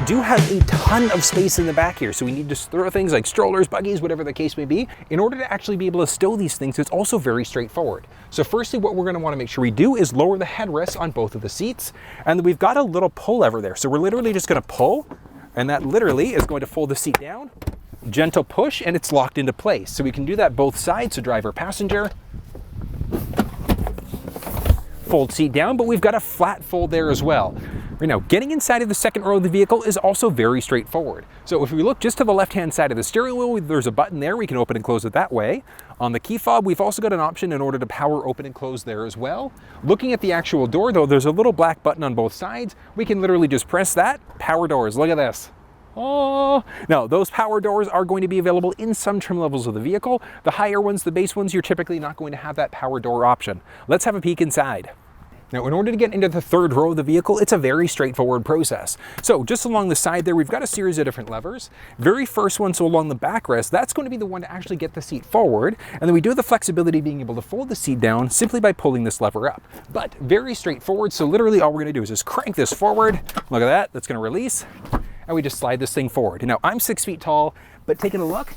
do have a ton of space in the back here. So we need to throw things like strollers, buggies, whatever the case may be. In order to actually be able to stow these things, it's also very straightforward. So firstly, what we're going to want to make sure we do is lower the headrests on both of the seats. And then we've got a little pull lever there. So we're literally just going to pull, and that literally is going to fold the seat down. Gentle push, and it's locked into place. So we can do that both sides, so driver, passenger. Fold seat down, but we've got a flat fold there as well. Right now, getting inside of the second row of the vehicle is also very straightforward. So if we look just to the left-hand side of the steering wheel, there's a button there. We can open and close it that way. On the key fob, we've also got an option in order to power open and close there as well. Looking at the actual door, though, there's a little black button on both sides. We can literally just press that. Power doors, look at this. Oh, now those power doors are going to be available in some trim levels of the vehicle. The higher ones, the base ones, you're typically not going to have that power door option. Let's have a peek inside. Now, in order to get into the third row of the vehicle, it's a very straightforward process. So just along the side there, we've got a series of different levers. Very first one, so along the backrest, that's going to be the one to actually get the seat forward. And then we do have the flexibility of being able to fold the seat down simply by pulling this lever up. But very straightforward. So literally all we're going to do is just crank this forward. Look at that. That's going to release. And we just slide this thing forward. Now, I'm 6 feet tall, but taking a look,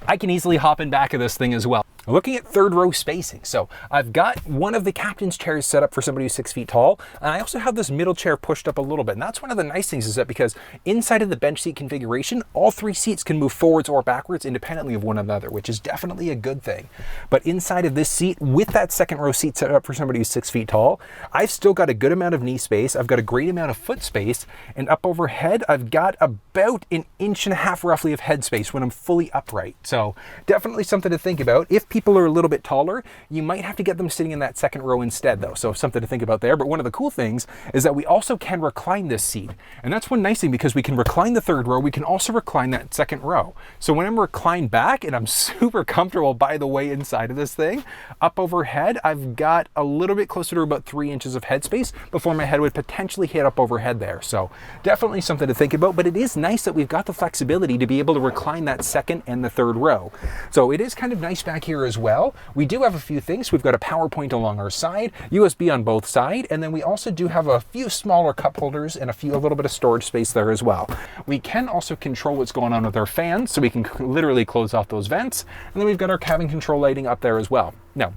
I can easily hop in back of this thing as well. Looking at third row spacing. So I've got one of the captain's chairs set up for somebody who's 6 feet tall. And I also have this middle chair pushed up a little bit. And that's one of the nice things, is that because inside of the bench seat configuration, all three seats can move forwards or backwards independently of one another, which is definitely a good thing. But inside of this seat, with that second row seat set up for somebody who's 6 feet tall, I've still got a good amount of knee space. I've got a great amount of foot space. And up overhead, I've got about 1.5 inches roughly of head space when I'm fully upright. So definitely something to think about. If people are a little bit taller, you might have to get them sitting in that second row instead, though. So something to think about there. But one of the cool things is that we also can recline this seat. And that's one nice thing, because we can recline the third row. We can also recline that second row. So when I'm reclined back, and I'm super comfortable, by the way, inside of this thing, up overhead, I've got a little bit closer to about 3 inches of headspace before my head would potentially hit up overhead there. So definitely something to think about. But it is nice that we've got the flexibility to be able to recline that second and the third row. So it is kind of nice back here as well. We do have a few things. We've got a power point along our side, USB on both sides, and then we also do have a few smaller cup holders and a little bit of storage space there as well. We can also control what's going on with our fans, so we can literally close off those vents. And then we've got our cabin control lighting up there as well. Now,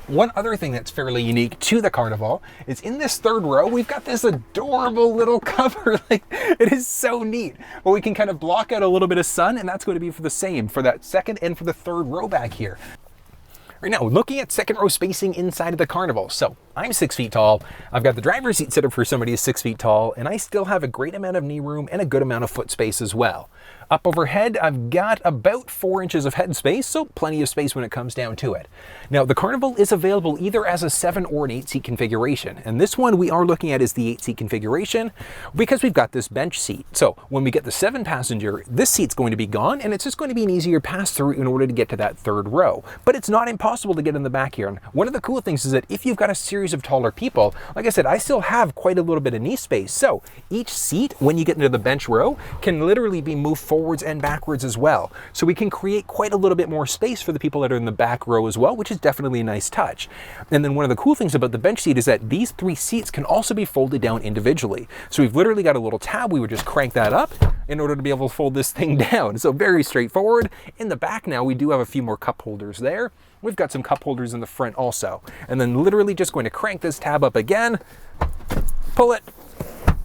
one other thing that's fairly unique to the Carnival is in this third row, we've got this adorable little cover. Like, it is so neat. But we can kind of block out a little bit of sun, and that's going to be for the same for that second and for the third row back here. Right now, looking at second row spacing inside of the Carnival. So I'm 6 feet tall. I've got the driver's seat set up for somebody who's 6 feet tall, and I still have a great amount of knee room and a good amount of foot space as well. Up overhead, I've got about 4 inches of head space, so plenty of space when it comes down to it. Now, the Carnival is available either as a 7 or an 8 seat configuration. And this one we are looking at is the 8 seat configuration, because we've got this bench seat. So when we get the 7 passenger, this seat's going to be gone, and it's just going to be an easier pass through in order to get to that third row. But it's not impossible to get in the back here. And one of the cool things is that if you've got a series of taller people, like I said, I still have quite a little bit of knee space. So each seat, when you get into the bench row, can literally be moved forwards and backwards as well. So we can create quite a little bit more space for the people that are in the back row as well, which is definitely a nice touch. And then one of the cool things about the bench seat is that these 3 seats can also be folded down individually. So we've literally got a little tab. We would just crank that up in order to be able to fold this thing down. So very straightforward. In the back now, we do have a few more cup holders there. We've got some cup holders in the front also. And then literally just going to crank this tab up again, pull it,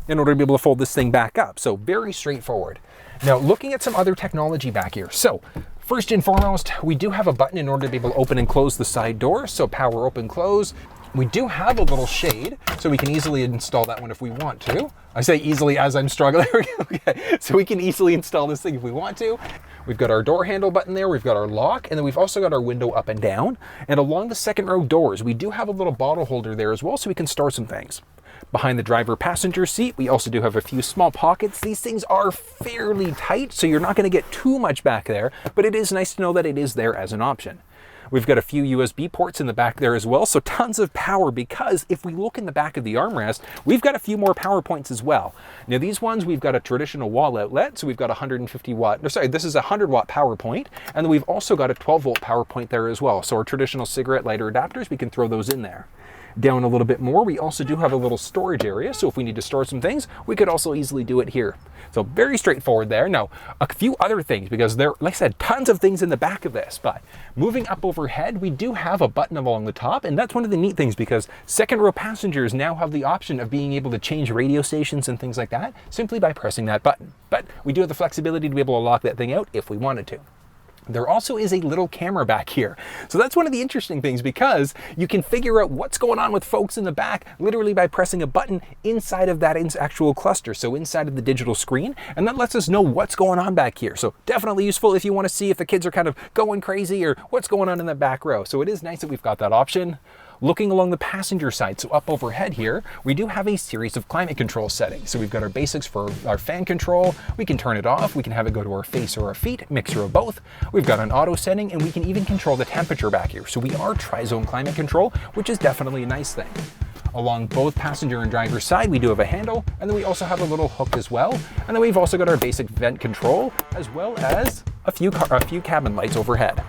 in order to be able to fold this thing back up. So very straightforward. Now, looking at some other technology back here. So first and foremost, we do have a button in order to be able to open and close the side door. So power open, close. We do have a little shade, so we can easily install that one if we want to. I say easily as I'm struggling. Okay, so we can easily install this thing if we want to. We've got our door handle button there, we've got our lock, and then we've also got our window up and down. And along the second row doors, we do have a little bottle holder there as well, so we can store some things. Behind the driver passenger seat, we also do have a few small pockets. These things are fairly tight, so you're not going to get too much back there, but it is nice to know that it is there as an option. We've got a few USB ports in the back there as well, so tons of power, because if we look in the back of the armrest, we've got a few more power points as well. Now these ones, we've got a traditional wall outlet, so we've got 150 watt, no sorry, this is a 100 watt power point, and then we've also got a 12 volt power point there as well. So our traditional cigarette lighter adapters, we can throw those in there. Down a little bit more, we also do have a little storage area, so if we need to store some things, we could also easily do it here. So very straightforward there. Now, a few other things, because there, like I said, tons of things in the back of this, but moving up overhead, we do have a button along the top, and that's one of the neat things because second row passengers now have the option of being able to change radio stations and things like that simply by pressing that button. But we do have the flexibility to be able to lock that thing out if we wanted to. There also is a little camera back here. So that's one of the interesting things because you can figure out what's going on with folks in the back literally by pressing a button inside of that actual cluster, so inside of the digital screen, and that lets us know what's going on back here. So definitely useful if you want to see if the kids are kind of going crazy or what's going on in the back row. So it is nice that we've got that option. Looking along the passenger side, so up overhead here, we do have a series of climate control settings. So we've got our basics for our fan control. We can turn it off. We can have it go to our face or our feet, mixture of both. We've got an auto setting, and we can even control the temperature back here. So we are tri-zone climate control, which is definitely a nice thing. Along both passenger and driver side, we do have a handle, and then we also have a little hook as well. And then we've also got our basic vent control, as well as a few cabin lights overhead.